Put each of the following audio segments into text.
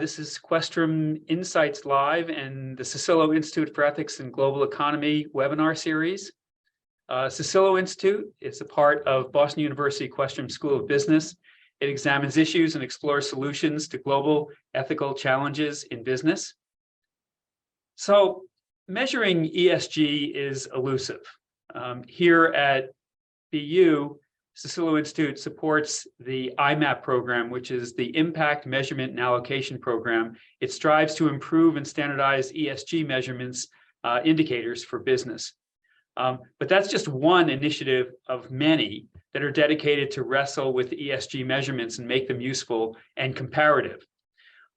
This is Questrom Insights Live and the Cicillo Institute for Ethics and Global Economy webinar series. Cicillo Institute is a part of Boston University Questrom School of Business. It examines issues and explores solutions to global ethical challenges in business. So measuring ESG is elusive. Here at BU, Cicillo Institute supports the IMAP program, which is the Impact Measurement and Allocation Program. It strives to improve and standardize ESG measurements indicators for business. But that's just one initiative of many that are dedicated to wrestle with ESG measurements and make them useful and comparative.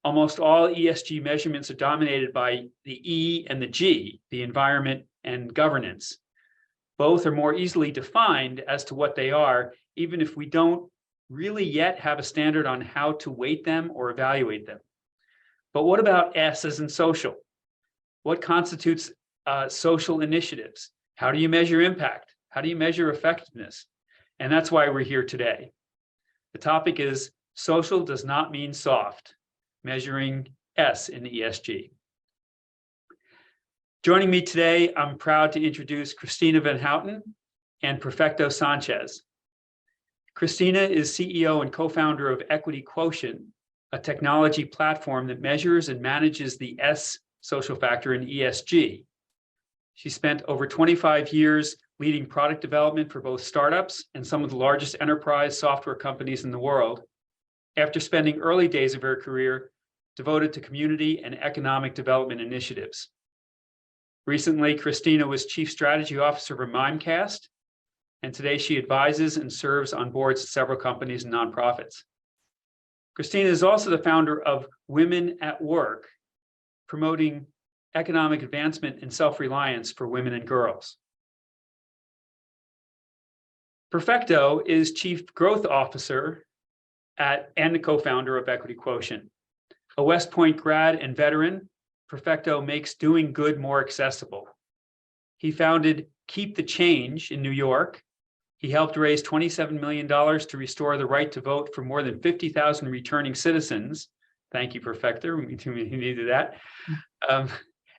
Almost all ESG measurements are dominated by the E and the G, the environment and governance. Both are more easily defined as to what they are, even if we don't really yet have a standard on how to weight them or evaluate them. But what about S as in social? What constitutes social initiatives? How do you measure impact? How do you measure effectiveness? And that's why we're here today. The topic is social does not mean soft, measuring S in ESG. Joining me today, I'm proud to introduce Christina Van Houten and Perfecto Sanchez. Christina is CEO and co-founder of Quotient, a technology platform that measures and manages the S social factor in ESG. She spent over 25 years leading product development for both startups and some of the largest enterprise software companies in the world, after spending early days of her career devoted to community and economic development initiatives. Recently, Christina was Chief Strategy Officer for Mimecast, and today she advises and serves on boards of several companies and nonprofits. Christina is also the founder of Women at Work, promoting economic advancement and self-reliance for women and girls. Perfecto is Chief Growth Officer and the co-founder of Equity Quotient. A West Point grad and veteran, Perfecto makes doing good more accessible. He founded Keep the Change in New York. He helped raise $27 million to restore the right to vote for more than 50,000 returning citizens. Thank you, Perfecto. We needed that.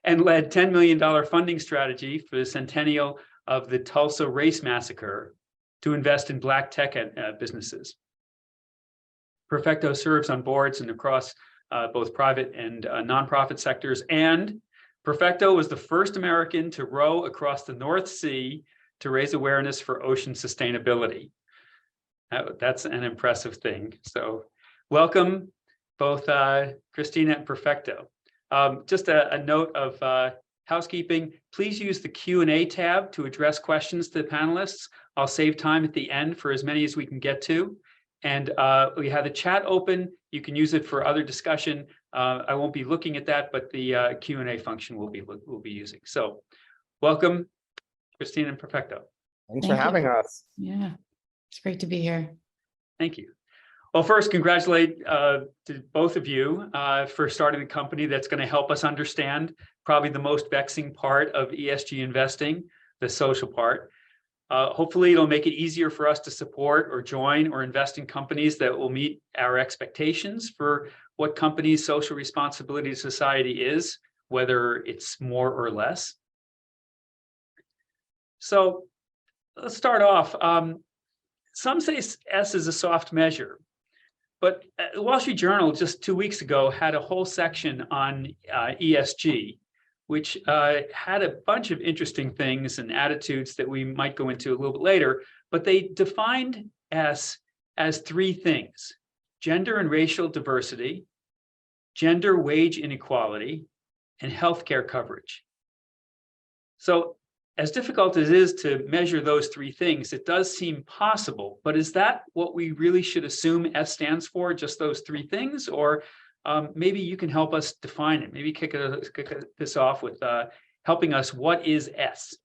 And led $10 million funding strategy for the centennial of the Tulsa Race Massacre to invest in Black tech businesses. Perfecto serves on boards and across both private and nonprofit sectors. And Perfecto was the first American to row across the North Sea to raise awareness for ocean sustainability. That's an impressive thing. So welcome, both Christina and Perfecto. Just a note of housekeeping, please use the Q&A tab to address questions to the panelists. I'll save time at the end for as many as we can get to. And we have the chat open. You can use it for other discussion. I won't be looking at that, but the Q&A function we'll be using. So welcome, Christina and Perfecto. Thanks for having us. Yeah, it's great to be here. Thank you. Well, first, congratulate to both of you for starting a company that's going to help us understand probably the most vexing part of ESG investing, the social part. Hopefully, it'll make it easier for us to support or join or invest in companies that will meet our expectations for what companies' social responsibility to society is, whether it's more or less. So let's start off. Some say S is a soft measure, but the Wall Street Journal just 2 weeks ago had a whole section on ESG, which had a bunch of interesting things and attitudes that we might go into a little bit later, but they defined S as three things: gender and racial diversity, gender wage inequality, and healthcare coverage. So as difficult as it is to measure those three things, it does seem possible, but is that what we really should assume S stands for, just those three things? Or maybe you can help us define it. Maybe kick this off with helping us. What is S?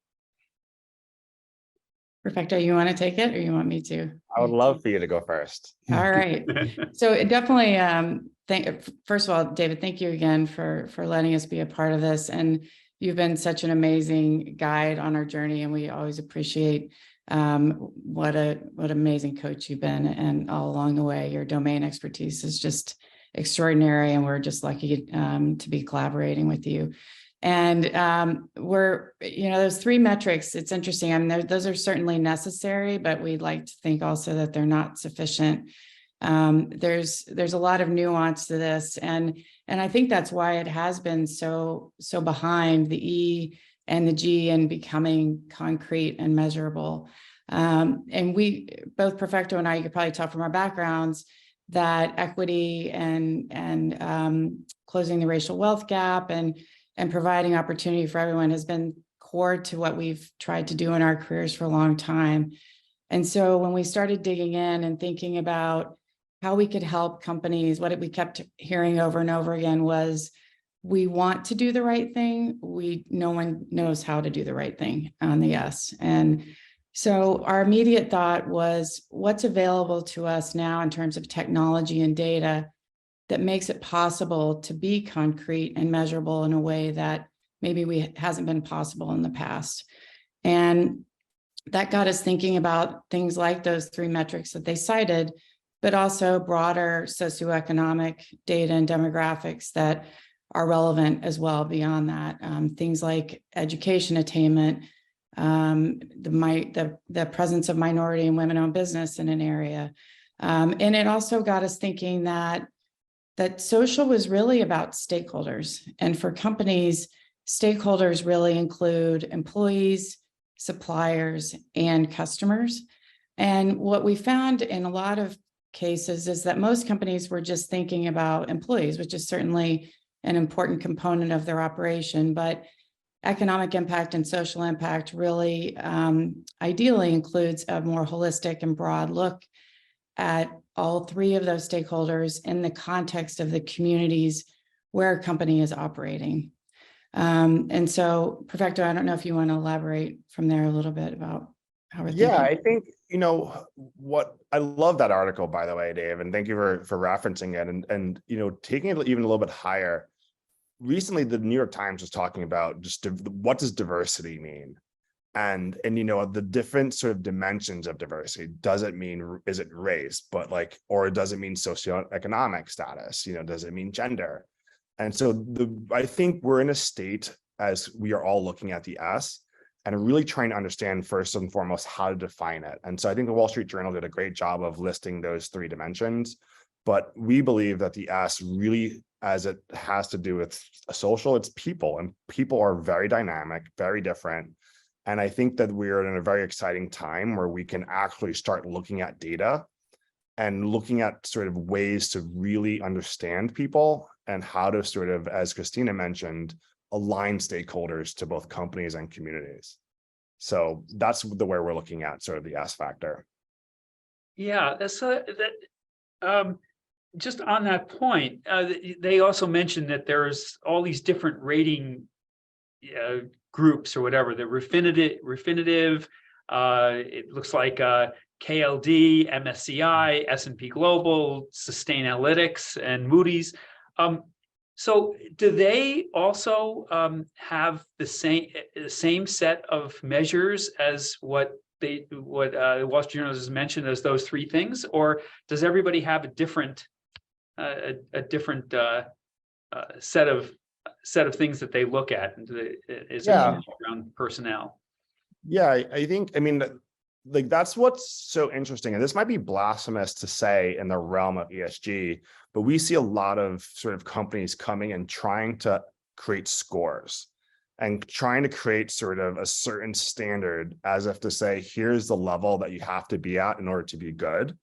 Perfecto, you want to take it or you want me to? I would love for you to go first. All right. So it definitely, first of all, David, thank you again for letting us be a part of this. And you've been such an amazing guide on our journey, and we always appreciate what an amazing coach you've been. And all along the way, your domain expertise is just extraordinary, and we're just lucky to be collaborating with you. And those three metrics, it's interesting. I mean, those are certainly necessary, but we'd like to think also that they're not sufficient. There's a lot of nuance to this, and I think that's why it has been so behind the E and the G and becoming concrete and measurable. And we both, Perfecto and I, you could probably tell from our backgrounds that equity and closing the racial wealth gap and providing opportunity for everyone has been core to what we've tried to do in our careers for a long time. And so when we started digging in and thinking about how we could help companies, what we kept hearing over and over again was, we want to do the right thing. No one knows how to do the right thing on the S. And so our immediate thought was, what's available to us now in terms of technology and data that makes it possible to be concrete and measurable in a way that maybe hasn't been possible in the past. And that got us thinking about things like those three metrics that they cited, but also broader socioeconomic data and demographics that are relevant as well beyond that. Things like education attainment, the presence of minority and women-owned business in an area. And it also got us thinking that social was really about stakeholders. And for companies, stakeholders really include employees, suppliers, and customers. And what we found in a lot of cases is that most companies were just thinking about employees, which is certainly an important component of their operation, but economic impact and social impact really ideally includes a more holistic and broad look at all three of those stakeholders in the context of the communities where a company is operating. And so, Perfecto, I don't know if you want to elaborate from there a little bit about how we're thinking. Yeah, I think, what I love that article, by the way, Dave, and thank you for referencing it and taking it even a little bit higher. Recently, the New York Times was talking about just what does diversity mean? And the different sort of dimensions of diversity. Does it mean, is it race, or does it mean socioeconomic status? Does it mean gender? And so I think we're in a state, as we are all looking at the S, and really trying to understand first and foremost how to define it. And so I think the Wall Street Journal did a great job of listing those three dimensions, but we believe that the S really, as it has to do with social, it's people, and people are very dynamic, very different. And I think that we're in a very exciting time where we can actually start looking at data and looking at sort of ways to really understand people and how to sort of, as Christina mentioned, align stakeholders to both companies and communities. So that's the way we're looking at sort of the S factor. Yeah, just on that point, they also mentioned that there's all these different rating groups or whatever, the Refinitiv, it looks like KLD, MSCI, S&P Global, Sustainalytics, and Moody's. So do they also have the same set of measures as what the Wall Street Journal has mentioned as those three things, or does everybody have a different set of things that they look at? And is it around personnel? Yeah, I think, that's what's so interesting. And this might be blasphemous to say in the realm of ESG, but we see a lot of sort of companies coming and trying to create scores and trying to create sort of a certain standard as if to say, here's the level that you have to be at in order to be good.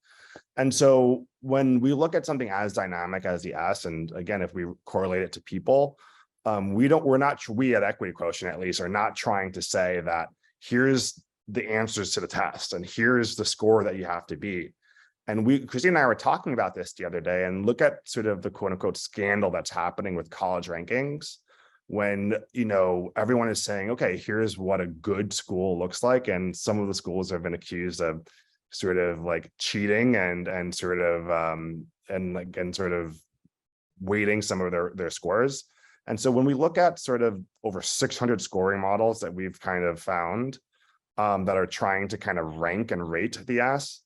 And so when we look at something as dynamic as the S, and again, if we correlate it to people, we at Equity Quotient at least are not trying to say that here's the answers to the test and here's the score that you have to be. And Christina and I were talking about this the other day, and look at sort of the quote unquote scandal that's happening with college rankings when, everyone is saying, okay, here's what a good school looks like. And some of the schools have been accused of sort of like cheating and sort of weighting some of their scores. And so when we look at sort of over 600 scoring models that we've kind of found that are trying to kind of rank and rate the S,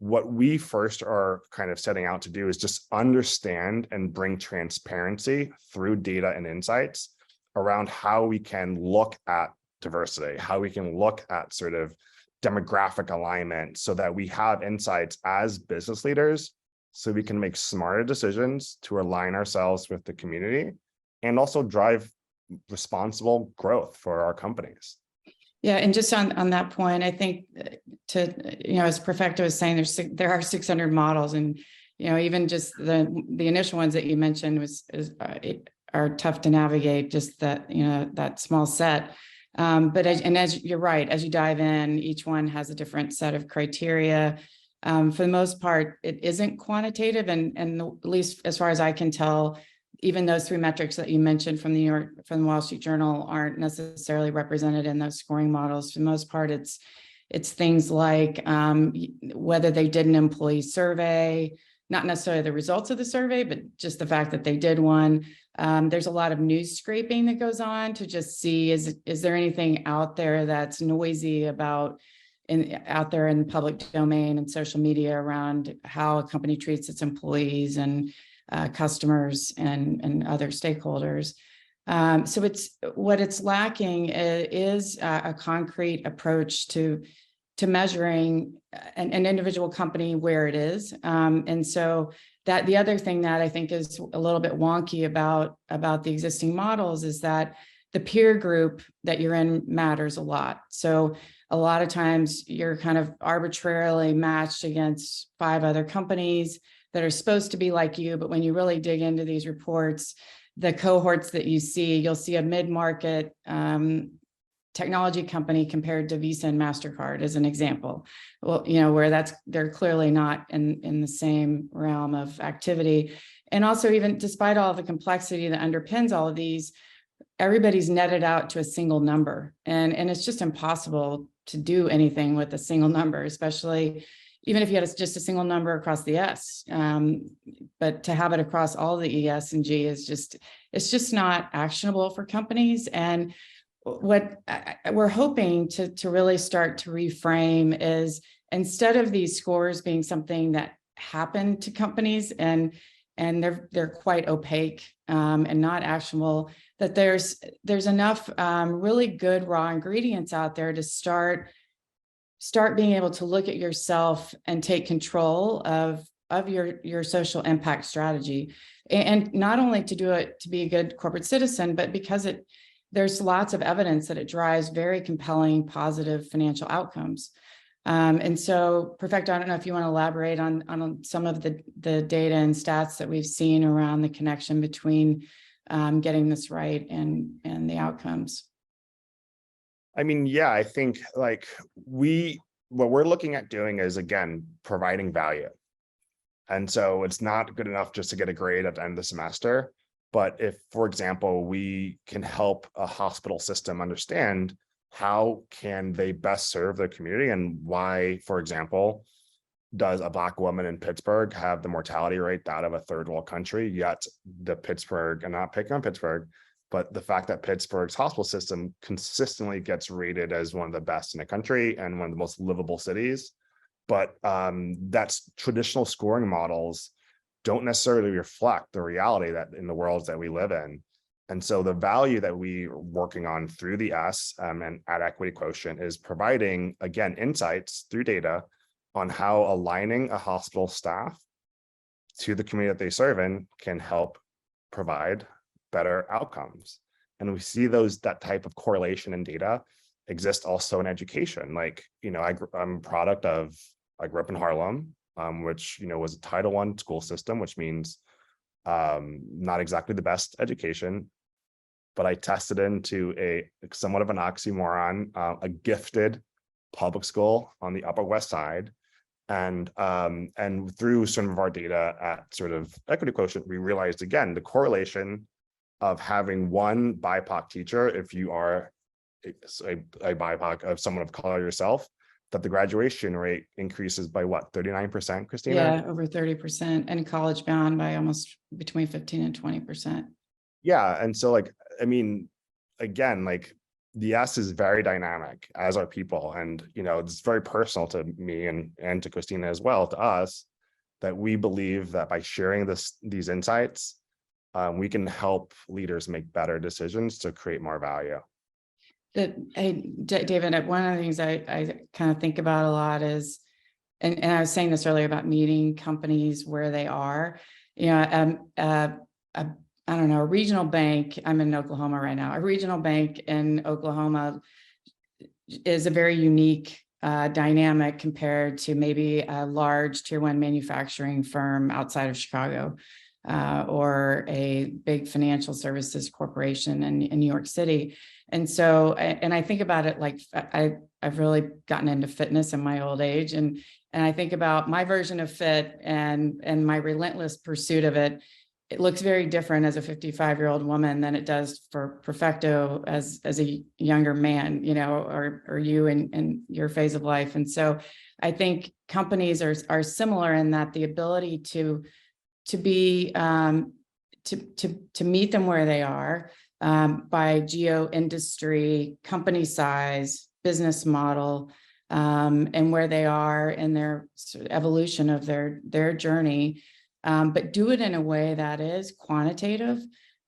what we first are kind of setting out to do is just understand and bring transparency through data and insights around how we can look at diversity, how we can look at sort of demographic alignment, so that we have insights as business leaders, so we can make smarter decisions to align ourselves with the community and also drive responsible growth for our companies. Yeah, and just on that point, I think as Perfecto was saying, there are 600 models, and even just the initial ones that you mentioned are tough to navigate. Just that that small set. But as you're right, as you dive in, each one has a different set of criteria. For the most part, it isn't quantitative, and at least as far as I can tell, even those 3 metrics that you mentioned from the Wall Street Journal aren't necessarily represented in those scoring models. For the most part, it's things like whether they did an employee survey, not necessarily the results of the survey, but just the fact that they did one. There's a lot of news scraping that goes on to just see, is there anything out there that's noisy out there in the public domain and social media around how a company treats its employees and customers and other stakeholders. So what it's lacking is a concrete approach to measuring an individual company where it is. And so that the other thing that I think is a little bit wonky about the existing models is that the peer group that you're in matters a lot. So a lot of times you're kind of arbitrarily matched against 5 other companies that are supposed to be like you, but when you really dig into these reports, the cohorts that you'll see a mid-market technology company compared to Visa and MasterCard as an example. Well, where they're clearly not in the same realm of activity. And also, even despite all the complexity that underpins all of these, everybody's netted out to a single number. And it's just impossible to do anything with a single number, especially even if you had just a single number across the S. But to have it across all the E, S, and G it's just not actionable for companies. And what we're hoping to really start to reframe is, instead of these scores being something that happen to companies and they're quite opaque and not actionable, that there's enough really good raw ingredients out there to start being able to look at yourself and take control of your social impact strategy, and not only to do it to be a good corporate citizen, but because there's lots of evidence that it drives very compelling, positive financial outcomes. And so, Perfecto, I don't know if you want to elaborate on some of the data and stats that we've seen around the connection between getting this right and the outcomes. I mean, yeah, I think what we're looking at doing is, again, providing value. And so it's not good enough just to get a grade at the end of the semester. But if, for example, we can help a hospital system understand how can they best serve their community, and why, for example, does a Black woman in Pittsburgh have the mortality rate out of a third world country, yet the Pittsburgh, and not picking on Pittsburgh, but the fact that Pittsburgh's hospital system consistently gets rated as one of the best in the country and one of the most livable cities. But that's traditional scoring models don't necessarily reflect the reality that in the worlds that we live in. And so the value that we're working on through the S and at Equity Quotient is providing, again, insights through data on how aligning a hospital staff to the community that they serve in can help provide better outcomes. And we see that type of correlation in data exist also in education. I'm a product of, I grew up in Harlem, which was a Title I school system, which means not exactly the best education, but I tested into a somewhat of an oxymoron, a gifted public school on the Upper West Side. And through some of our data at sort of Equity Quotient, we realized, again, the correlation of having one BIPOC teacher, if you are a BIPOC of someone of color yourself, that the graduation rate increases by what, 39%, Christina? Yeah, over 30%, and college bound by almost between 15 and 20%. Yeah. And so again, the S is very dynamic, as are people. And, it's very personal to me and to Christina as well, to us, that we believe that by sharing these insights, we can help leaders make better decisions to create more value. David, one of the things I kind of think about a lot is, and I was saying this earlier about meeting companies where they are, I don't know, a regional bank, I'm in Oklahoma right now, a regional bank in Oklahoma is a very unique dynamic compared to maybe a large tier 1 manufacturing firm outside of Chicago, or a big financial services corporation in New York City. And so, and I think about it like I've really gotten into fitness in my old age, and I think about my version of fit and my relentless pursuit of it. It looks very different as a 55-year-old woman than it does for Perfecto as a younger man, or you in your phase of life. And so I think companies are similar in that the ability to be to meet them where they are, by geo, industry, company size, business model, and where they are in their sort of evolution of their journey, but do it in a way that is quantitative,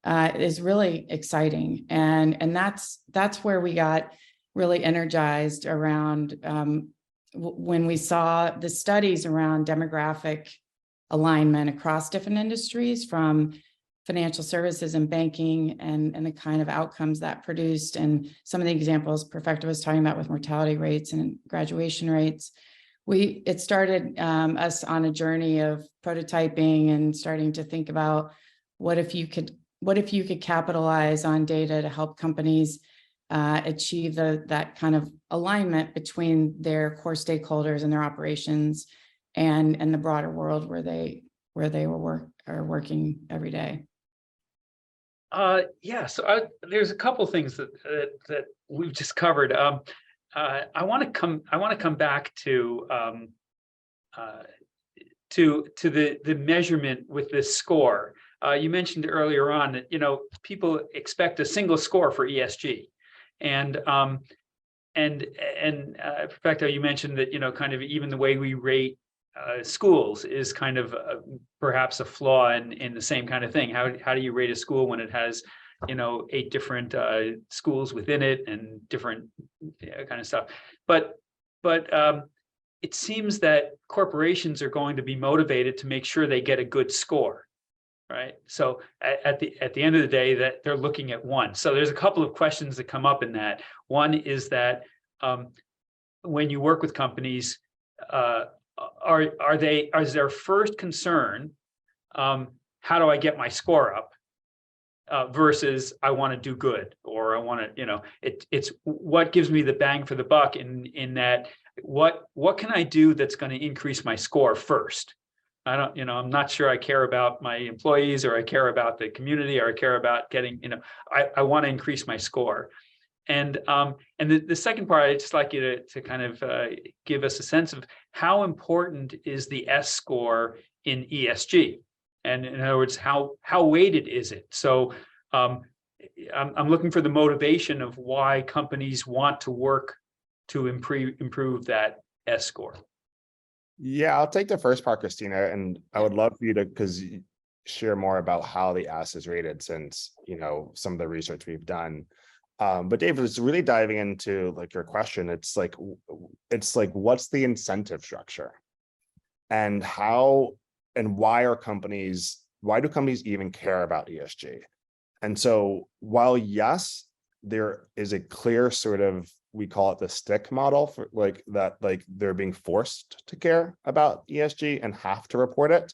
is really exciting. And that's where we got really energized around when we saw the studies around demographic alignment across different industries, from financial services and banking, and the kind of outcomes that produced. And some of the examples Perfecto was talking about with mortality rates and graduation rates. It started us on a journey of prototyping and starting to think about what if you could capitalize on data to help companies achieve that kind of alignment between their core stakeholders and their operations and the broader world where they are working every day. Yeah, so there's a couple things that we've just covered. I want to come back to the measurement with this score. You mentioned earlier on that people expect a single score for ESG, and Perfecto, you mentioned that kind of even the way we rate schools is kind of perhaps a flaw in the same kind of thing. How do you rate a school when it has 8 different schools within it and different kind of stuff? But it seems that corporations are going to be motivated to make sure they get a good score, right? So at the end of the day, that they're looking at one. So there's a couple of questions that come up in that. One is that when you work with companies, is their first concern, how do I get my score up, versus I want to do good, or I want to, it's what gives me the bang for the buck in that, what can I do that's going to increase my score first? I'm not sure I care about my employees, or I care about the community, or I care about getting, I want to increase my score. And the second part, I'd just like you to kind of give us a sense of how important is the S score in ESG, and in other words, how weighted is it? So I'm looking for the motivation of why companies want to work to improve that S score. Yeah, I'll take the first part, Christina, and I would love for you to share more about how the S is rated, since some of the research we've done. But David, it's really diving into your question. It's like what's the incentive structure, and how and why do companies even care about ESG? And so while yes, there is a clear sort of, we call it the stick model for they're being forced to care about ESG and have to report it.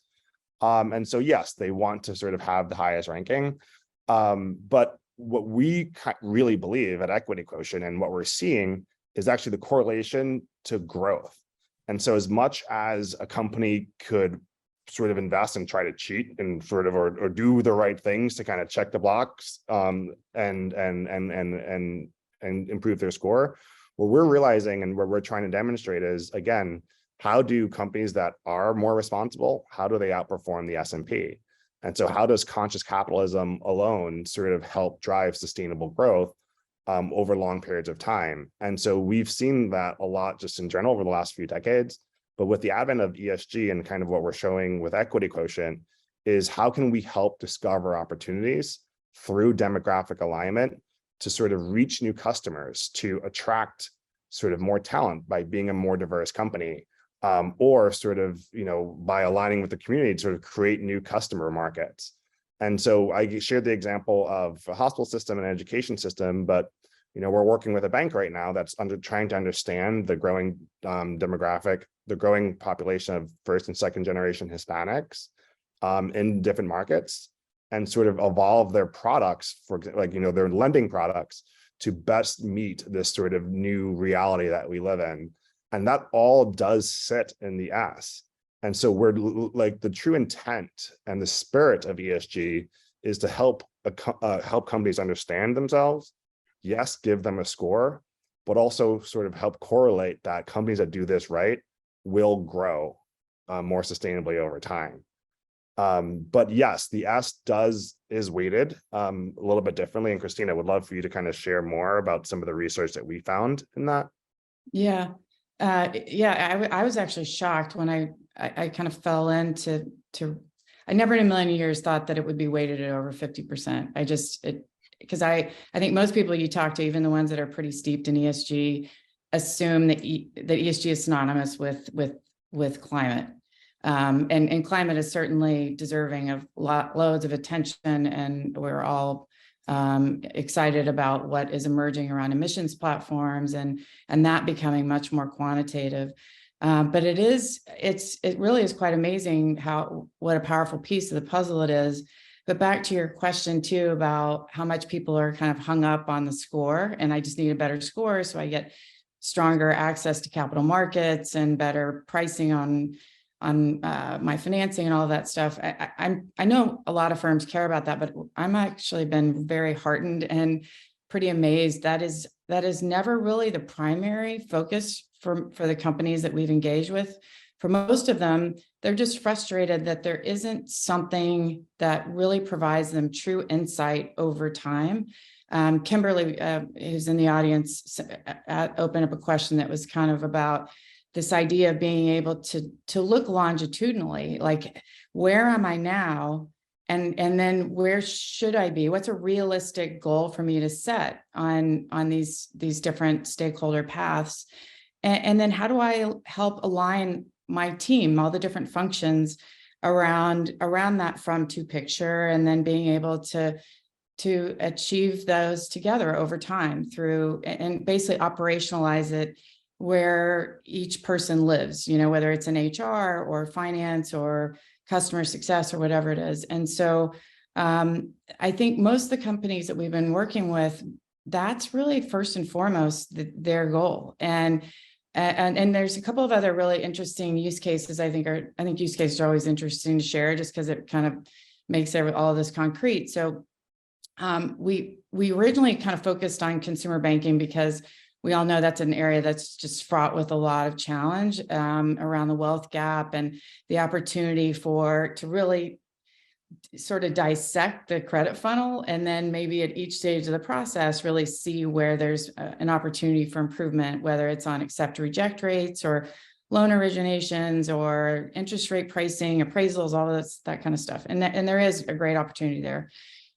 And so yes, they want to sort of have the highest ranking. But what we really believe at Equity Quotient, and what we're seeing, is actually the correlation to growth. And so as much as a company could sort of invest and try to cheat and sort of or do the right things to kind of check the blocks and improve their score, what we're realizing and what we're trying to demonstrate is, again, how do companies that are more responsible, how do they outperform the S&P? And so how does conscious capitalism alone sort of help drive sustainable growth? over long periods of time. And so we've seen that a lot just in general over the last few decades. But with the advent of ESG and kind of what we're showing with Equity Quotient is how can we help discover opportunities through demographic alignment to sort of reach new customers, to attract sort of more talent by being a more diverse company, or sort of, by aligning with the community to sort of create new customer markets. And so I shared the example of a hospital system and education system, but we're working with a bank right now that's trying to understand the growing demographic, the growing population of first and second generation Hispanics in different markets, and sort of evolve their products, for like, their lending products to best meet this sort of new reality that we live in. And that all does sit in the S. And so we're like, the true intent and the spirit of ESG is to help companies understand themselves. Yes, give them a score, but also sort of help correlate that companies that do this right will grow more sustainably over time. But yes, the S is weighted a little bit differently. And Christina, would love for you to kind of share more about some of the research that we found in that. Yeah. I was actually shocked when I kind of fell into I never in a million years thought that it would be weighted at over 50%. Because I think most people you talk to, even the ones that are pretty steeped in ESG, assume that ESG is synonymous with climate. And climate is certainly deserving of loads of attention, and we're all excited about what is emerging around emissions platforms and that becoming much more quantitative. But it really is quite amazing what a powerful piece of the puzzle it is. But back to your question too about how much people are kind of hung up on the score, and I just need a better score so I get stronger access to capital markets and better pricing on my financing and all of that stuff. I know a lot of firms care about that, but I'm actually been very heartened and pretty amazed. That is never really the primary focus for the companies that we've engaged with. For most of them, they're just frustrated that there isn't something that really provides them true insight over time. Kimberly, who's in the audience, opened up a question that was kind of about this idea of being able to look longitudinally, like, where am I now? And then where should I be? What's a realistic goal for me to set on these different stakeholder paths? And then how do I help align my team, all the different functions around that from to picture, and then being able to achieve those together over time through, and basically operationalize it where each person lives, whether it's in HR or finance or customer success or whatever it is. And so I think most of the companies that we've been working with, that's really first and foremost their goal. And there's a couple of other really interesting use cases. I think use cases are always interesting to share just because it kind of makes all of this concrete. So we originally kind of focused on consumer banking because we all know that's an area that's just fraught with a lot of challenge around the wealth gap and the opportunity to really sort of dissect the credit funnel, and then maybe at each stage of the process really see where there's an opportunity for improvement, whether it's on accept reject rates or loan originations or interest rate pricing, appraisals, all of that kind of stuff. And there is a great opportunity there.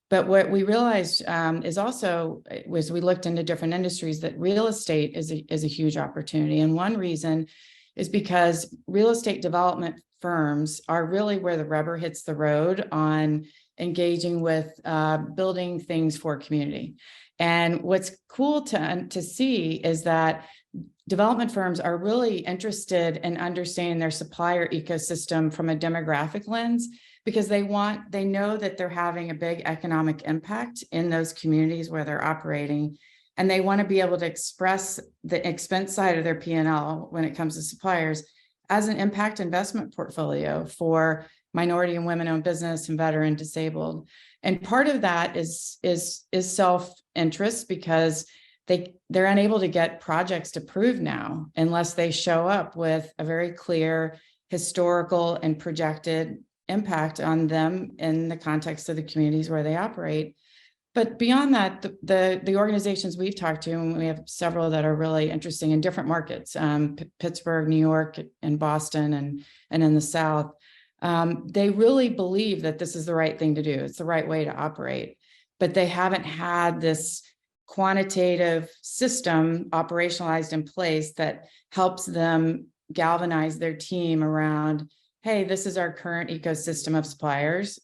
But what we realized is also, as we looked into different industries, that real estate is a huge opportunity. And one reason is because real estate development firms are really where the rubber hits the road on engaging with building things for community. And what's cool to see is that development firms are really interested in understanding their supplier ecosystem from a demographic lens, because they know that they're having a big economic impact in those communities where they're operating. And they want to be able to express the expense side of their P&L when it comes to suppliers as an impact investment portfolio for minority and women-owned business and veteran disabled. And part of that is self-interest, because they're unable to get projects approved now unless they show up with a very clear historical and projected impact on them in the context of the communities where they operate. But beyond that, the organizations we've talked to, and we have several that are really interesting in different markets, Pittsburgh, New York, and Boston, and in the South, they really believe that this is the right thing to do. It's the right way to operate, but they haven't had this quantitative system operationalized in place that helps them galvanize their team around, hey, this is our current ecosystem of suppliers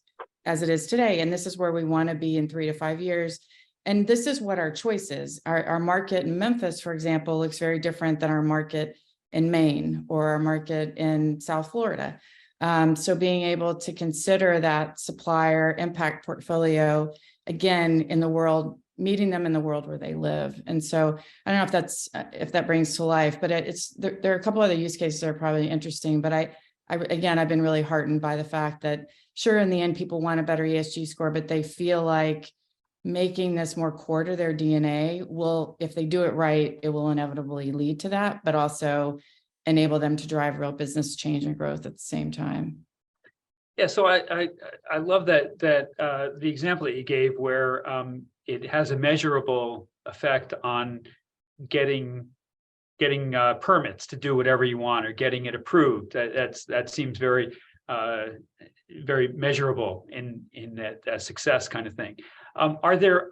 as it is today, and this is where we want to be in 3 to 5 years. And this is what our choice is. Our market in Memphis, for example, looks very different than our market in Maine or our market in South Florida. So being able to consider that supplier impact portfolio, again, in the world, meeting them in the world where they live. And so I don't know if that brings to life, but there are a couple other use cases that are probably interesting, but I've been really heartened by the fact that sure, in the end, people want a better ESG score, but they feel like making this more core to their DNA will, if they do it right, it will inevitably lead to that, but also enable them to drive real business change and growth at the same time. Yeah, so I love that the example that you gave where it has a measurable effect on getting permits to do whatever you want or getting it approved. That seems very very measurable in that success kind of thing. Are there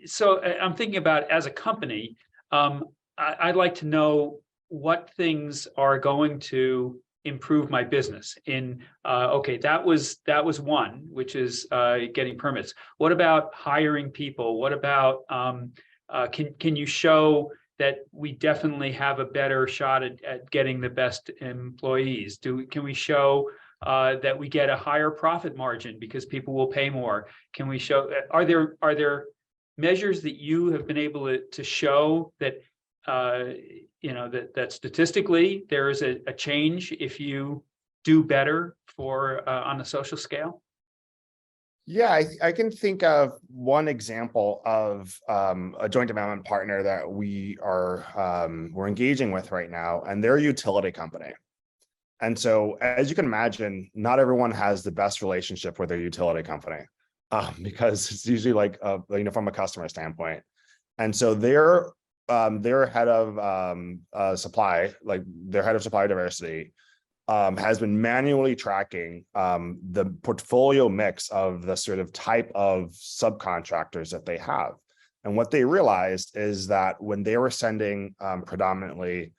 so I'm thinking about as a company, I'd like to know what things are going to improve my business in okay, that was one, which is getting permits. What about hiring people? What about can you show that we definitely have a better shot at getting the best employees? Can we show that we get a higher profit margin because people will pay more? Can we show, are there measures that you have been able to show that that statistically there is a change if you do better for on a social scale? Yeah, I can think of one example of a joint development partner that we're engaging with right now, and they're a utility company. And so, as you can imagine, not everyone has the best relationship with their utility company because it's usually like from a customer standpoint. And so their head of supply, like their head of supply diversity, has been manually tracking the portfolio mix of the sort of type of subcontractors that they have. And what they realized is that when they were sending predominantly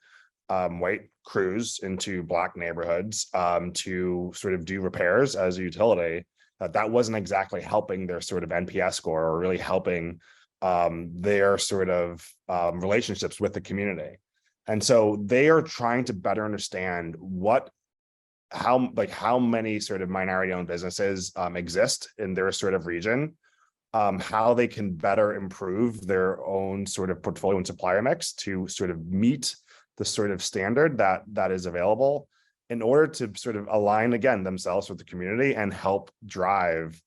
white crews into Black neighborhoods to sort of do repairs as a utility, that wasn't exactly helping their sort of NPS score or really helping their sort of relationships with the community. And so they are trying to better understand how many sort of minority-owned businesses exist in their sort of region, how they can better improve their own sort of portfolio and supplier mix to sort of meet the sort of standard that is available in order to sort of align again themselves with the community and help drive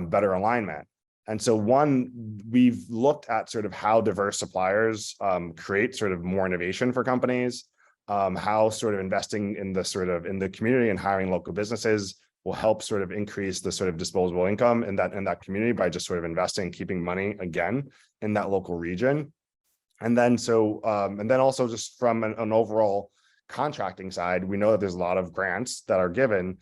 better alignment. And so we've looked at sort of how diverse suppliers create sort of more innovation for companies, how sort of investing in the community and hiring local businesses will help sort of increase the sort of disposable income in that community by just sort of investing, keeping money again in that local region. And then also just from an overall contracting side, we know that there's a lot of grants that are given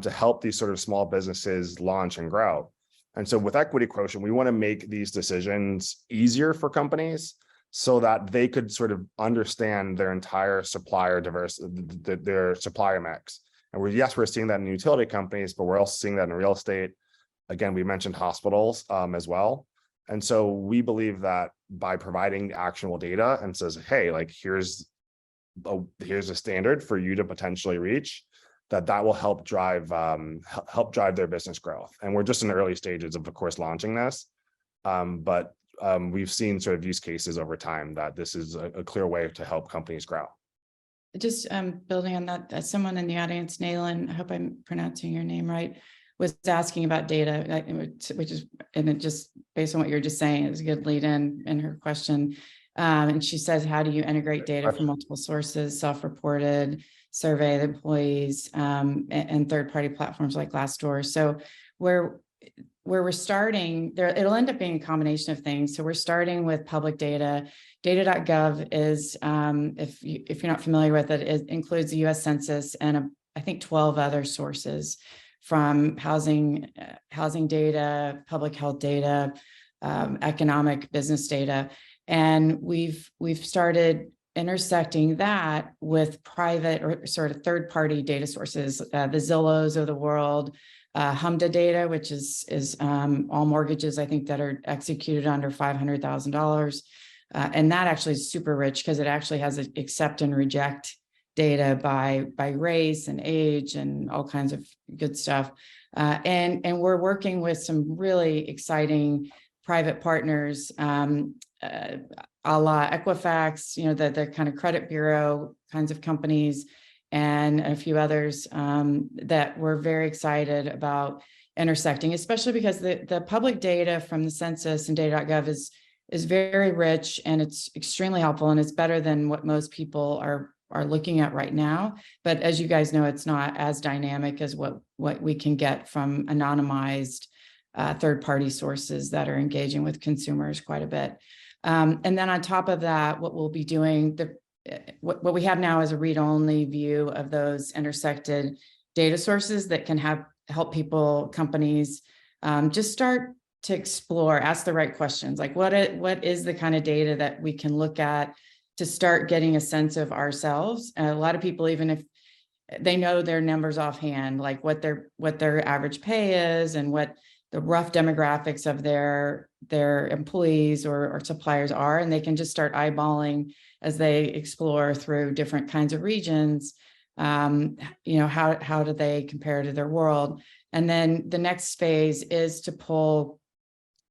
to help these sort of small businesses launch and grow. And so with Equity Quotient, we want to make these decisions easier for companies so that they could sort of understand their entire supplier their supplier mix. And we're seeing that in utility companies, but we're also seeing that in real estate. Again, we mentioned hospitals as well. And so we believe that by providing actionable data and says, hey, like here's a standard for you to potentially reach, that will help drive their business growth. And we're just in the early stages of course, launching this. But we've seen sort of use cases over time that this is a clear way to help companies grow. Just building on that, someone in the audience, Nayland, I hope I'm pronouncing your name right, was asking about data, which is, and it just based on what you're just saying, is a good lead in her question. And she says, how do you integrate data from multiple sources, self-reported, survey the employees, and third-party platforms like Glassdoor? So where we're starting there, it'll end up being a combination of things. So we're starting with public data. Data.gov is, if you're not familiar with it, it includes the U.S. Census and I think 12 other sources, from housing data, public health data, economic business data. And we've started intersecting that with private or sort of third-party data sources, the Zillows of the world, HMDA data, which is all mortgages, I think, that are executed under $500,000. And that actually is super rich because it actually has an accept and reject data by race and age and all kinds of good stuff. And we're working with some really exciting private partners, a la Equifax, the kind of credit bureau kinds of companies, and a few others that we're very excited about intersecting, especially because the public data from the census and data.gov is very rich, and it's extremely helpful, and it's better than what most people are looking at right now. But as you guys know, it's not as dynamic as what we can get from anonymized third-party sources that are engaging with consumers quite a bit. And then on top of that, what we'll be doing, what we have now is a read-only view of those intersected data sources that can help people, companies, just start to explore, ask the right questions, like what is the kind of data that we can look at to start getting a sense of ourselves. A lot of people, even if they know their numbers offhand, like what their average pay is and what the rough demographics of their employees or suppliers are, and they can just start eyeballing as they explore through different kinds of regions, how do they compare to their world? And then the next phase is to pull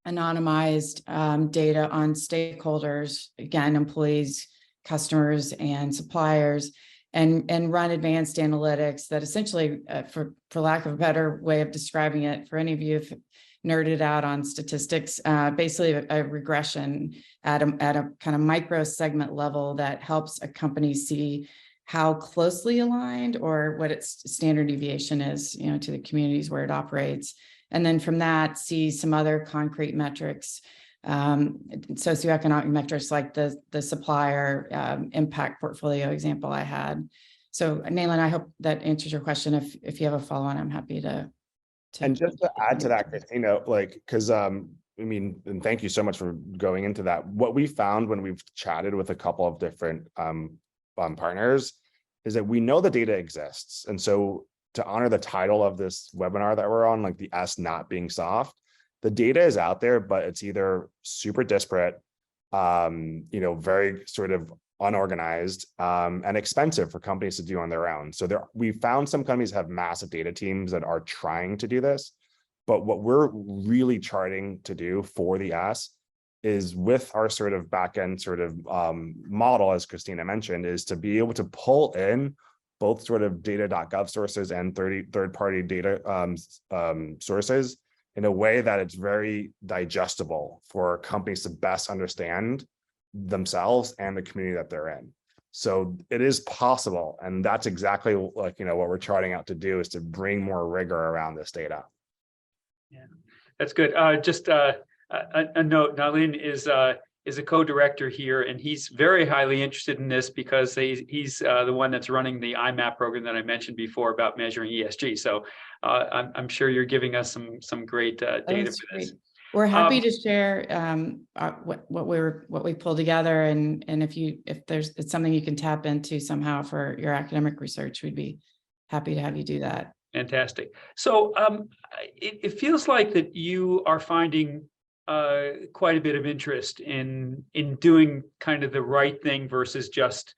anonymized data on stakeholders, again, employees, customers, and suppliers, and run advanced analytics that essentially, for lack of a better way of describing it, for any of you who've nerded out on statistics, basically a regression at a kind of micro segment level that helps a company see how closely aligned or what its standard deviation is, to the communities where it operates. And then from that, see some other concrete metrics, socioeconomic metrics, like the supplier impact portfolio example I had. So, Nayland, I hope that answers your question. If you have a follow-on, I'm happy to. And just to add to that, Christina, because and thank you so much for going into that. What we found when we've chatted with a couple of different partners is that we know the data exists. And so, to honor the title of this webinar that we're on, like the S not being soft, the data is out there, but it's either super disparate, very sort of unorganized, and expensive for companies to do on their own. So we found some companies have massive data teams that are trying to do this, but what we're really charting to do for the S is, with our sort of backend sort of model, as Christina mentioned, is to be able to pull in both sort of data.gov sources and third-party data sources in a way that it's very digestible for companies to best understand themselves and the community that they're in. So it is possible, and that's exactly what we're charting out to do, is to bring more rigor around this data. Yeah, that's good. Just a note: Nalin is a co-director here, and he's very highly interested in this because he's the one that's running the IMAP program that I mentioned before about measuring ESG. So I'm sure you're giving us some great data for this. We're happy to share what we pulled together, and if it's something you can tap into somehow for your academic research, we'd be happy to have you do that. Fantastic. So it feels like that you are finding quite a bit of interest in doing kind of the right thing versus just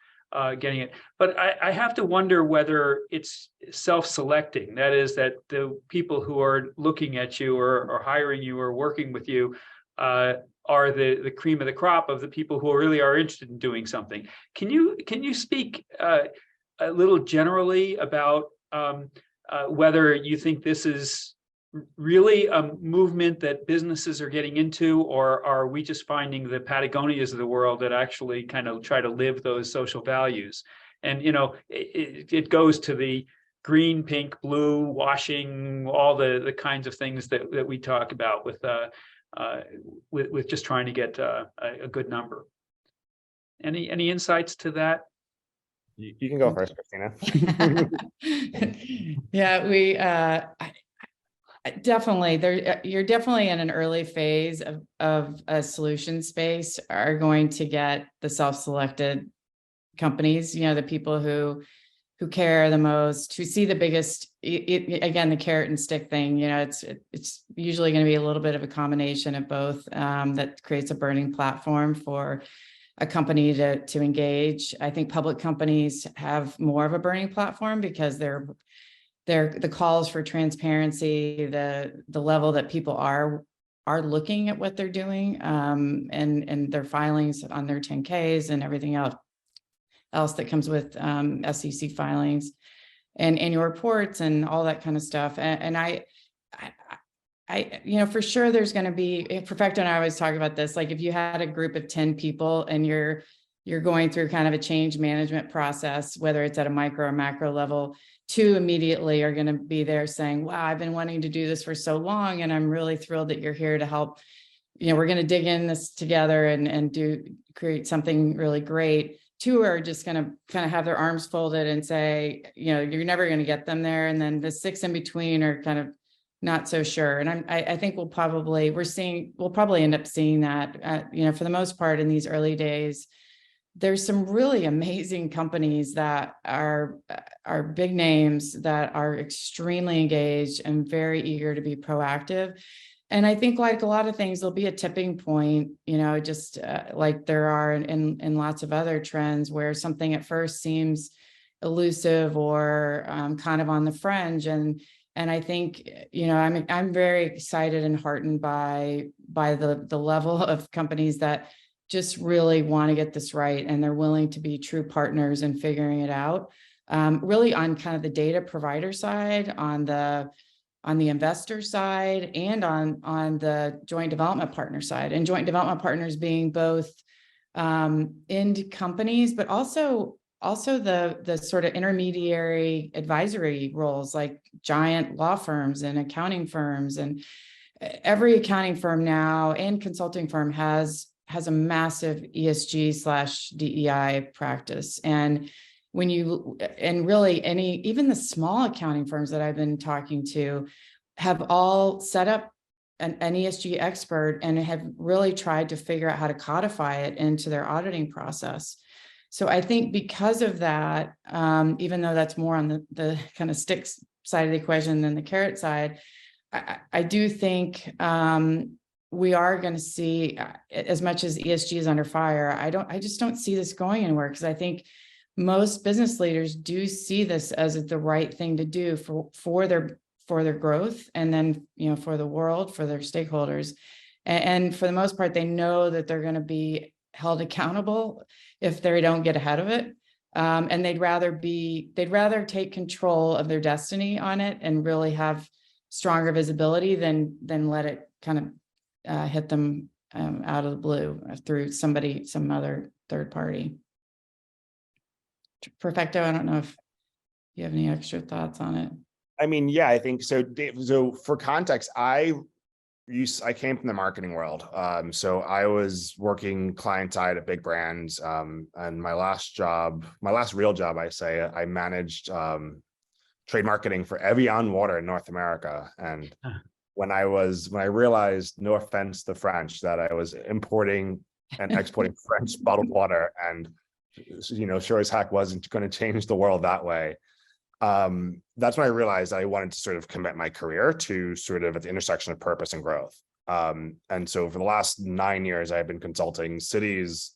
getting it. But I have to wonder whether it's self-selecting. That is, that the people who are looking at you or hiring you or working with you are the cream of the crop of the people who really are interested in doing something. Can you speak a little generally about whether you think this is really a movement that businesses are getting into, or are we just finding the Patagonias of the world that actually kind of try to live those social values? And it goes to the green, pink, blue, washing, all the kinds of things that we talk about with just trying to get a good number. Any insights to that? You can go first, Christina. Yeah, we definitely you're definitely in an early phase of a solution space are going to get the self-selected companies, you know, the people who care the most, who see the biggest, again, the carrot and stick thing, you know, it's usually going to be a little bit of a combination of both, that creates a burning platform for a company to engage. I think public companies have more of a burning platform because they're the calls for transparency, the level that people are looking at what they're doing, and their filings on their 10Ks and everything else that comes with SEC filings and annual reports and all that kind of stuff. And I you know, for sure there's going to be, Perfecto and I always talk about this, like if you had a group of 10 people and you're going through kind of a change management process, whether it's at a micro or macro level, 2 immediately are going to be there saying, wow, I've been wanting to do this for so long, and I'm really thrilled that you're here to help. You know, we're going to dig in this together and create something really great. 2 are just going to kind of have their arms folded and say, you know, you're never going to get them there. And then the 6 in between are kind of not so sure. And I think we'll probably end up seeing that, you know, for the most part in these early days. There's some really amazing companies that are big names that are extremely engaged and very eager to be proactive. And I think, like a lot of things, there'll be a tipping point, you know, just like there are in lots of other trends where something at first seems elusive or kind of on the fringe. And I think, you know, I'm very excited and heartened by the level of companies that just really want to get this right, and they're willing to be true partners in figuring it out. Really on kind of the data provider side, on the investor side, and on the joint development partner side, and joint development partners being both end companies, but also the sort of intermediary advisory roles, like giant law firms and accounting firms. And every accounting firm now and consulting firm has a massive ESG/DEI practice. And even the small accounting firms that I've been talking to have all set up an ESG expert and have really tried to figure out how to codify it into their auditing process. So I think because of that, even though that's more on the kind of stick side of the equation than the carrot side, I do think we are going to see, as much as ESG is under fire, I just don't see this going anywhere, because I think most business leaders do see this as the right thing to do for their growth, and then, you know, for the world, for their stakeholders. And for the most part, they know that they're going to be held accountable if they don't get ahead of it. And they'd rather take control of their destiny on it and really have stronger visibility than let it kind of hit them out of the blue through some other third party. Perfecto, I don't know if you have any extra thoughts on it. I mean, yeah, I think so. Dave, so for context, I came from the marketing world. So I was working client side at big brands. And my last real job, I managed trade marketing for Evian water in North America. And when I realized, no offense to French, that I was importing and exporting French bottled water, and, you know, sure as heck wasn't going to change the world that way. That's when I realized I wanted to sort of commit my career to sort of at the intersection of purpose and growth. And so for the last 9 years, I've been consulting cities,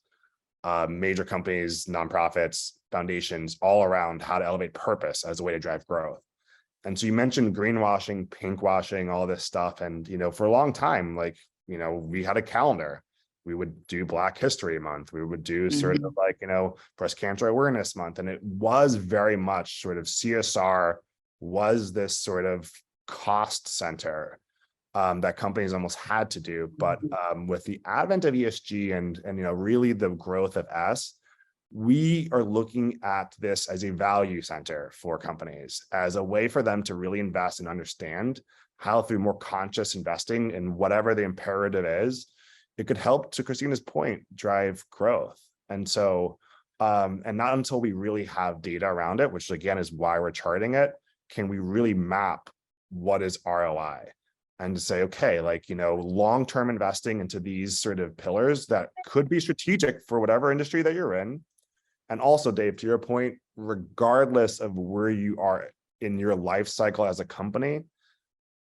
major companies, nonprofits, foundations, all around how to elevate purpose as a way to drive growth. And so you mentioned greenwashing, pinkwashing, all this stuff. And, you know, for a long time, like, you know, we had a calendar. We would do Black History Month. We would do sort of like, you know, Breast Cancer Awareness Month. And it was very much sort of CSR was this sort of cost center that companies almost had to do. But with the advent of ESG and, you know, really the growth of S, we are looking at this as a value center for companies, as a way for them to really invest and understand how, through more conscious investing in whatever the imperative is, it could help, to Christina's point, drive growth. And so, and not until we really have data around it, which again is why we're charting it, can we really map what is ROI, and to say, okay, like, long-term investing into these sort of pillars that could be strategic for whatever industry that you're in. And also, Dave, to your point, regardless of where you are in your life cycle as a company,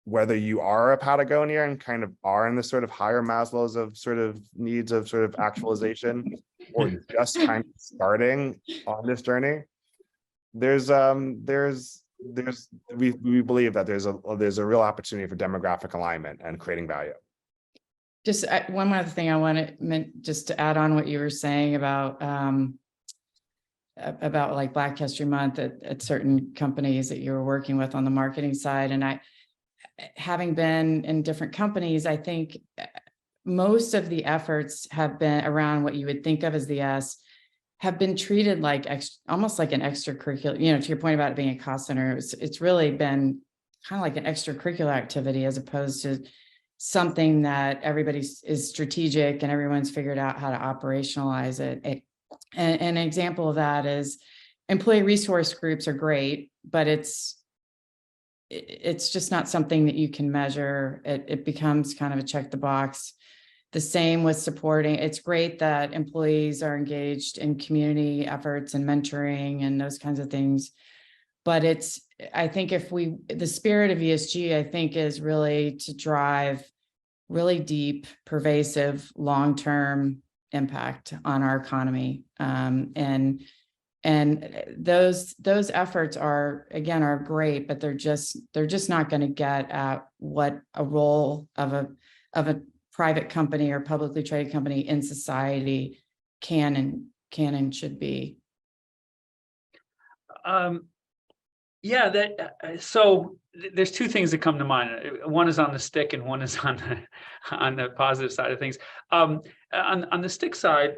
whether you are a Patagonia and kind of are in the sort of higher Maslow's of sort of needs of sort of actualization, or just kind of starting on this journey, we believe that there's a real opportunity for demographic alignment and creating value. Just one other thing I wanted just to add on what you were saying about like Black History Month at certain companies that you were working with on the marketing side. And having been in different companies, I think most of the efforts have been around what you would think of as the S, have been treated like almost like an extracurricular, to your point about it being a cost center, it's really been kind of like an extracurricular activity, as opposed to something that everybody is strategic and everyone's figured out how to operationalize it. And an example of that is employee resource groups are great, but it's just not something that you can measure. It becomes kind of a check the box. The same with supporting. It's great that employees are engaged in community efforts and mentoring and those kinds of things. But I think the spirit of ESG, I think, is really to drive really deep, pervasive, long-term impact on our economy. And those efforts are great, but they're just not going to get at what a role of a private company or publicly traded company in society can and should be. So there's two things that come to mind. One is on the stick and one is on the positive side of things. On the stick side,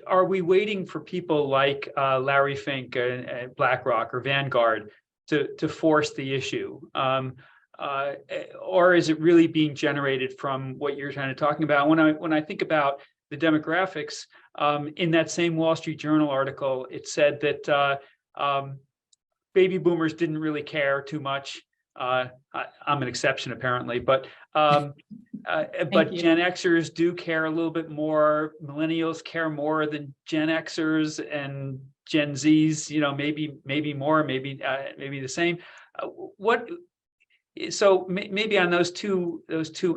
are we waiting for people like Larry Fink and BlackRock or Vanguard to force the issue? Or is it really being generated from what you're kind of talking about? When I think about the demographics, in that same Wall Street Journal article, it said that baby boomers didn't really care too much. I'm an exception, apparently, but Gen Xers do care a little bit more. Millennials care more than Gen Xers, and Gen Zs, maybe more, maybe the same. So maybe on those two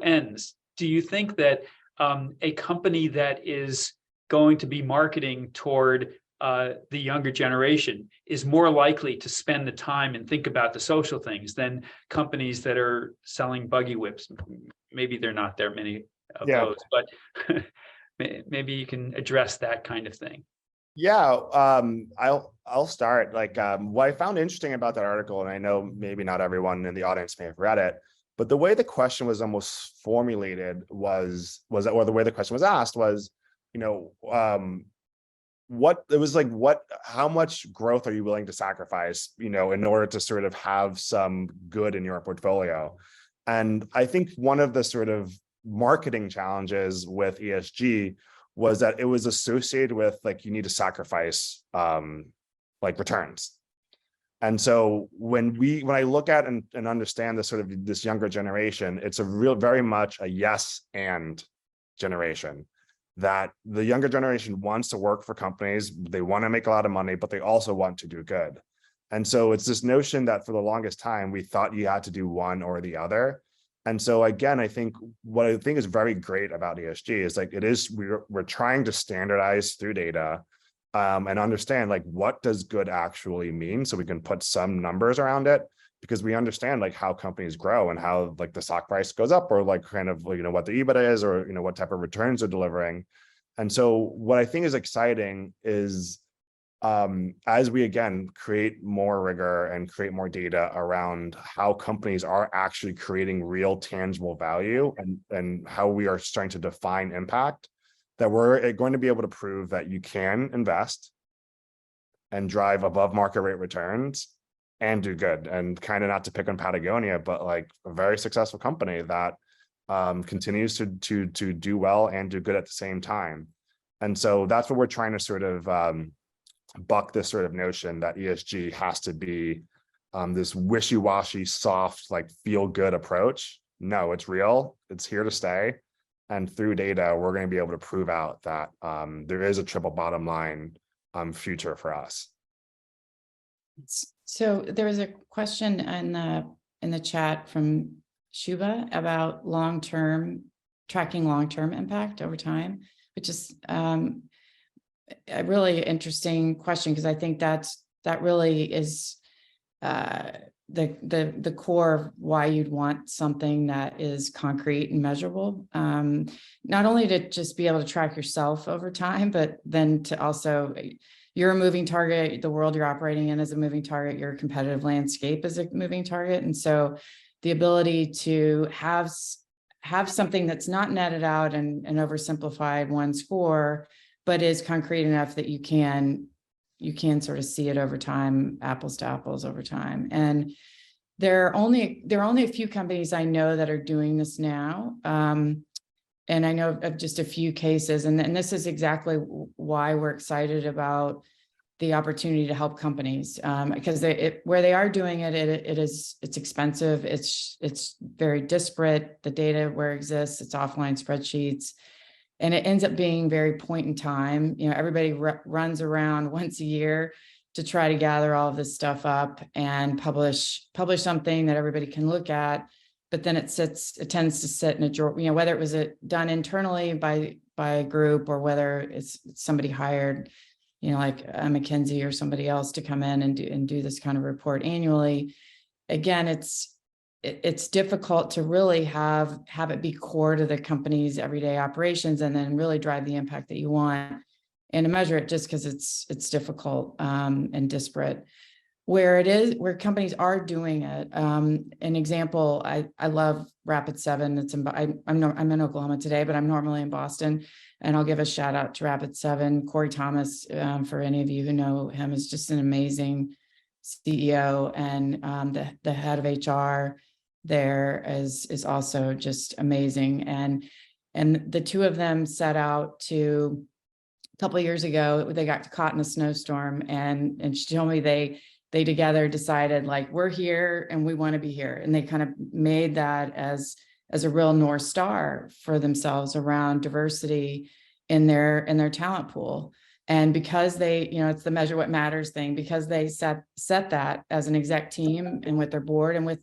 ends, do you think that a company that is going to be marketing toward the younger generation is more likely to spend the time and think about the social things than companies that are selling buggy whips? Maybe they're not there many of those, but maybe you can address that kind of thing. Yeah, I'll start. Like, what I found interesting about that article, and I know maybe not everyone in the audience may have read it, but the way the question was almost formulated was or the way the question was asked was, how much growth are you willing to sacrifice, in order to sort of have some good in your portfolio? And I think one of the sort of marketing challenges with ESG was that it was associated with, like, you need to sacrifice returns. And so when I look at and understand this younger generation, it's very much a yes and generation. That the younger generation wants to work for companies, they want to make a lot of money, but they also want to do good. And so it's this notion that for the longest time, we thought you had to do one or the other. And so again, I think what I think is very great about ESG is we're trying to standardize through data and understand what does good actually mean, so we can put some numbers around it, because we understand how companies grow and how the stock price goes up, or what the EBITDA is, or what type of returns they're delivering. And so what I think is exciting is as we again create more rigor and create more data around how companies are actually creating real tangible value, and how we are starting to define impact, that we're going to be able to prove that you can invest and drive above market rate returns and do good. And kind of not to pick on Patagonia, but like a very successful company that continues to do well and do good at the same time. And so that's what we're trying to sort of buck this sort of notion that ESG has to be this wishy-washy, soft, like feel-good approach. No, it's real. It's here to stay. And through data, we're going to be able to prove out that there is a triple bottom line future for us. So there was a question in the chat from Shuba about tracking long-term impact over time, which is a really interesting question, because I think that really is the core of why you'd want something that is concrete and measurable. Not only to just be able to track yourself over time, but then to also, you're a moving target, the world you're operating in is a moving target, your competitive landscape is a moving target. And so the ability to have something that's not netted out and oversimplified one score, but is concrete enough that you can sort of see it over time, apples to apples over time. And there are only a few companies I know that are doing this now. And I know of just a few cases, and this is exactly why we're excited about the opportunity to help companies, because where they are doing it, it's expensive. It's very disparate. The data where it exists, it's offline spreadsheets. And it ends up being very point in time. You know, everybody runs around once a year to try to gather all of this stuff up and publish something that everybody can look at. But then it tends to sit in a drawer, you know, whether it was done internally by a group or whether it's somebody hired, you know, like a McKinsey or somebody else to come in and do this kind of report annually. Again, it's difficult to really have it be core to the company's everyday operations and then really drive the impact that you want and to measure it, just because it's difficult and disparate. Where companies are doing it. An example, I love Rapid7. I'm in Oklahoma today, but I'm normally in Boston, and I'll give a shout out to Rapid7. Corey Thomas, for any of you who know him, is just an amazing CEO, and the head of HR there is also just amazing. And the two of them set out to, a couple of years ago, they got caught in a snowstorm, and she told me they together decided, like, we're here and we want to be here. And they kind of made that as a real North Star for themselves around diversity in their talent pool. And because they, you know, it's the measure what matters thing, because they set that as an exec team and with their board and with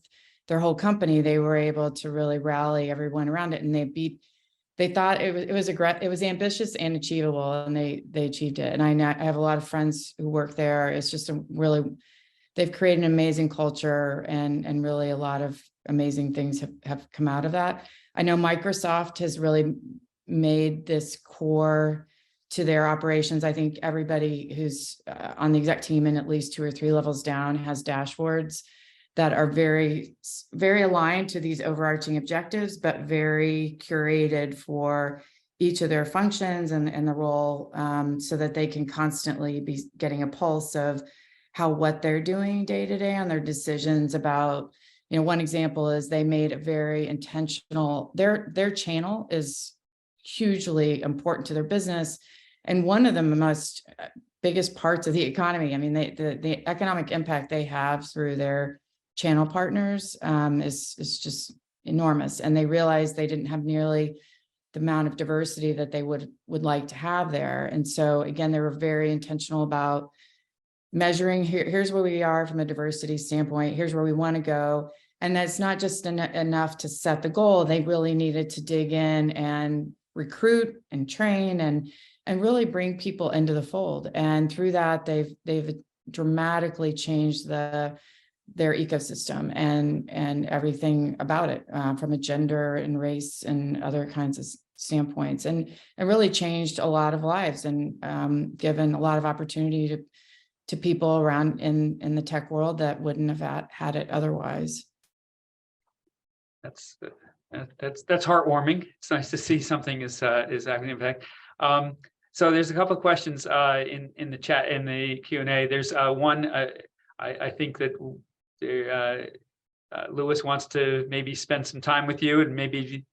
their whole company, they were able to really rally everyone around it. And they thought it was ambitious and achievable, and they achieved it. And I have a lot of friends who work there. It's just they've created an amazing culture, and really a lot of amazing things have come out of that. I know Microsoft has really made this core to their operations. I think everybody who's on the exec team and at least 2 or 3 levels down has dashboards that are very, very aligned to these overarching objectives, but very curated for each of their functions and the role, so that they can constantly be getting a pulse of what they're doing day to day on their decisions about, you know, one example is they made a very intentional, their channel is hugely important to their business. And one of the most biggest parts of the economy, I mean, the economic impact they have through their channel partners is just enormous. And they realized they didn't have nearly the amount of diversity that they would like to have there. And so again, they were very intentional about measuring, here's where we are from a diversity standpoint, here's where we want to go. And that's not just enough to set the goal. They really needed to dig in and recruit and train and really bring people into the fold. And through that, they've dramatically changed their ecosystem and everything about it, from a gender and race and other kinds of standpoints, and really changed a lot of lives and given a lot of opportunity to people around in the tech world that wouldn't have had it otherwise. That's heartwarming. It's nice to see something is having an impact. So there's a couple of questions in the chat, in the Q&A. There's one, I think that Lewis wants to maybe spend some time with you and maybe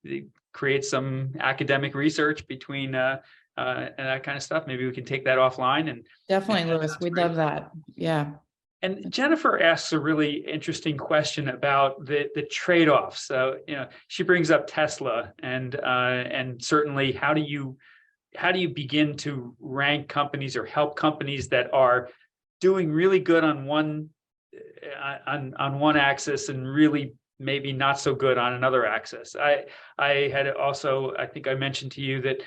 create some academic research between and that kind of stuff. Maybe we can take that offline. And Definitely, Lewis. We'd love that. Yeah. And Jennifer asks a really interesting question about the trade-offs. So, she brings up Tesla, and certainly how do you begin to rank companies or help companies that are doing really good on one axis and really maybe not so good on another axis. I had also, I think I mentioned to you that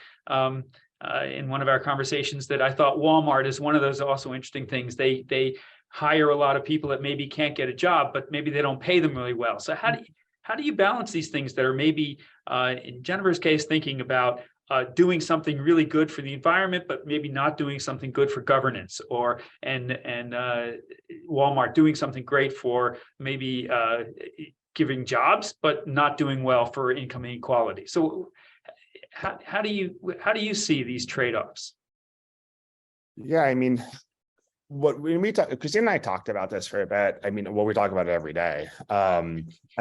in one of our conversations that I thought Walmart is one of those also interesting things. They hire a lot of people that maybe can't get a job, but maybe they don't pay them really well. So how do you balance these things that are maybe in Jennifer's case thinking about doing something really good for the environment, but maybe not doing something good for governance, or and Walmart doing something great for maybe giving jobs, but not doing well for income inequality. So how do you see these trade-offs? Yeah, I mean, when we talk, Christina and I talked about this for a bit. I mean, we talk about it every day. I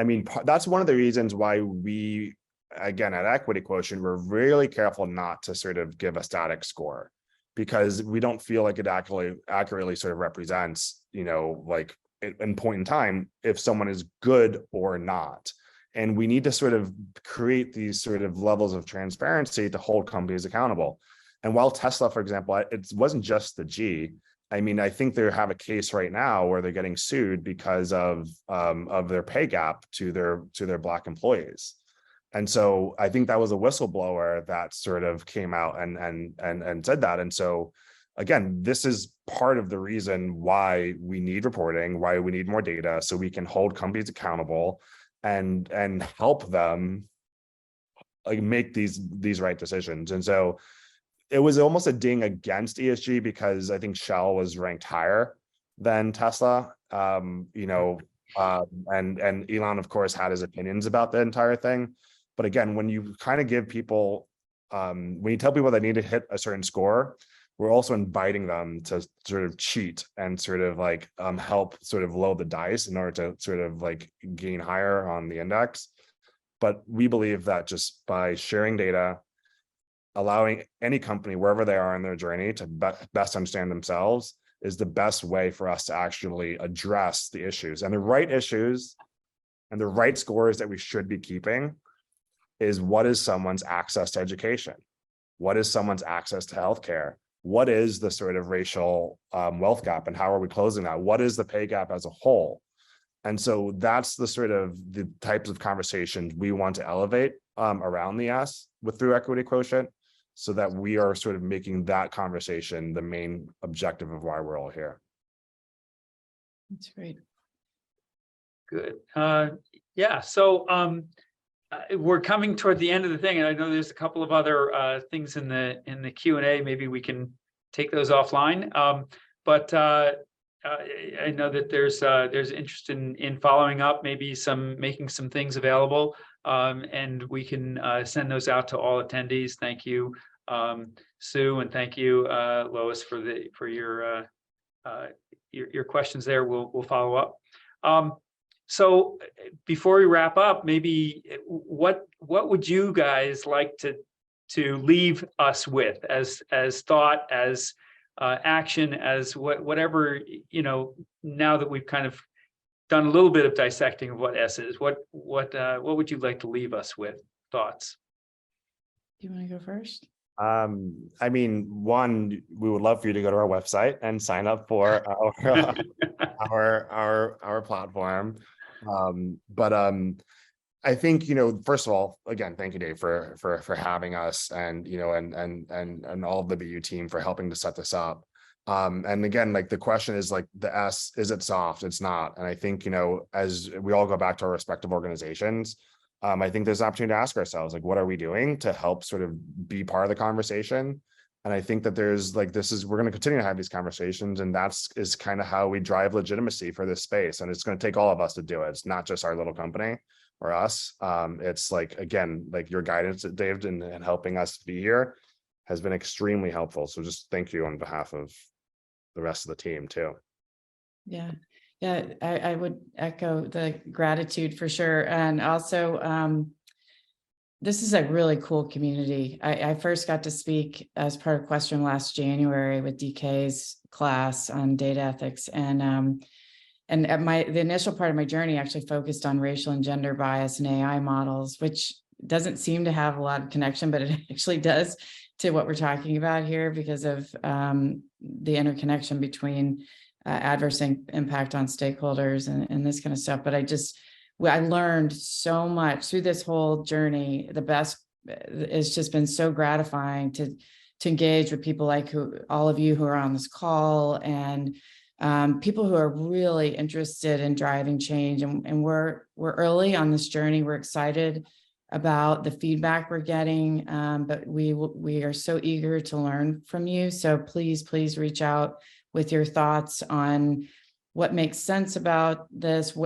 mean, that's one of the reasons why we, again, at Equity Quotient, we're really careful not to sort of give a static score, because we don't feel like it accurately sort of represents, like in point in time, if someone is good or not. And we need to sort of create these sort of levels of transparency to hold companies accountable. And while Tesla, for example, it wasn't just the G. I mean, I think they have a case right now where they're getting sued because of their pay gap to their Black employees. And so I think that was a whistleblower that sort of came out and said that. And so again, this is part of the reason why we need reporting, why we need more data, so we can hold companies accountable and help them like make these right decisions. And so it was almost a ding against ESG, because I think Shell was ranked higher than Tesla. And Elon, of course, had his opinions about the entire thing. But again, when you kind of give people, when you tell people they need to hit a certain score, we're also inviting them to sort of cheat and sort of like help sort of load the dice in order to sort of like gain higher on the index. But we believe that just by sharing data, allowing any company, wherever they are in their journey, to best understand themselves is the best way for us to actually address the issues. And the right issues and the right scores that we should be keeping is, what is someone's access to education? What is someone's access to healthcare? What is the sort of racial wealth gap, and how are we closing that? What is the pay gap as a whole? And so that's the sort of the types of conversations we want to elevate around the S through Equity Quotient, so that we are sort of making that conversation the main objective of why we're all here. That's great. Good. Yeah. So we're coming toward the end of the thing, and I know there's a couple of other things in the Q&A. Maybe we can take those offline. But I know that there's interest in following up, maybe making some things available, and we can send those out to all attendees. Thank you, Sue, and thank you, Lois, for your questions there. We'll follow up. So before we wrap up, maybe what would you guys like to leave us with as thought, as action, as whatever, now that we've kind of done a little bit of dissecting of what S is, what would you like to leave us with? Thoughts? Do you want to go first? I mean, one, we would love for you to go to our website and sign up for our platform. But I think, first of all, again, thank you, Dave, for having us, and and all of the BU team for helping to set this up. And again, like the question is like the S, is it soft? It's not. And I think, as we all go back to our respective organizations, I think there's an opportunity to ask ourselves, like, what are we doing to help sort of be part of the conversation? And I think that there's like, we're going to continue to have these conversations, and is kind of how we drive legitimacy for this space. And it's going to take all of us to do it. It's not just our little company or us. It's like, again, like your guidance, Dave, and helping us be here. has been extremely helpful. So just thank you on behalf of the rest of the team too. Yeah. Yeah, I would echo the gratitude for sure. And also, this is a really cool community. I first got to speak as part of Question last January with DK's class on data ethics. And the initial part of my journey actually focused on racial and gender bias and AI models, which doesn't seem to have a lot of connection, but it actually does to what we're talking about here because of the interconnection between adverse impact on stakeholders and this kind of stuff. But I learned so much through this whole journey. It's just been so gratifying to engage with people like all of you who are on this call, and people who are really interested in driving change. And we're early on this journey. We're excited about the feedback we're getting, but we are so eager to learn from you. So please reach out with your thoughts on what makes sense about this,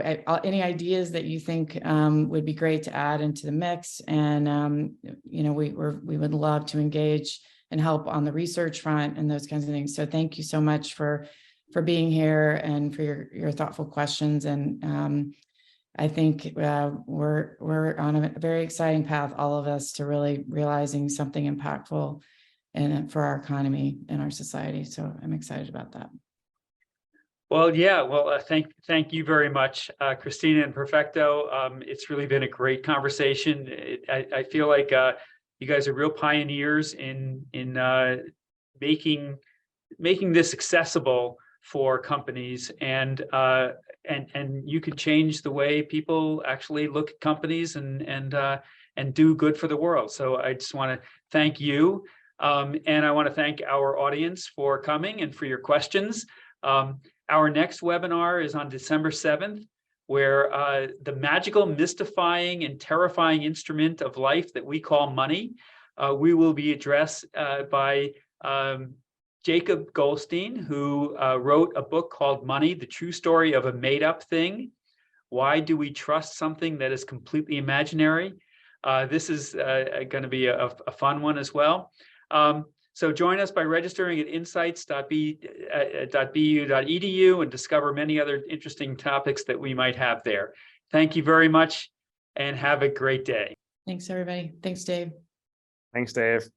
any ideas that you think would be great to add into the mix. And we would love to engage and help on the research front and those kinds of things. So thank you so much for being here and for your thoughtful questions. And I think we're on a very exciting path, all of us, to really realizing something impactful for our economy and our society. So I'm excited about that. Well, yeah. Well, thank you very much, Christina and Perfecto. It's really been a great conversation. I feel like you guys are real pioneers in making this accessible for companies, and you could change the way people actually look at companies and do good for the world. So I just want to thank you, and I want to thank our audience for coming and for your questions. Our next webinar is on December 7th, where the magical, mystifying, and terrifying instrument of life that we call money, we will be addressed by Jacob Goldstein, who wrote a book called Money, The True Story of a Made-Up Thing. Why do we trust something that is completely imaginary? This is going to be a fun one as well. So join us by registering at insights.bu.edu and discover many other interesting topics that we might have there. Thank you very much and have a great day. Thanks, everybody. Thanks, Dave. Thanks, Dave.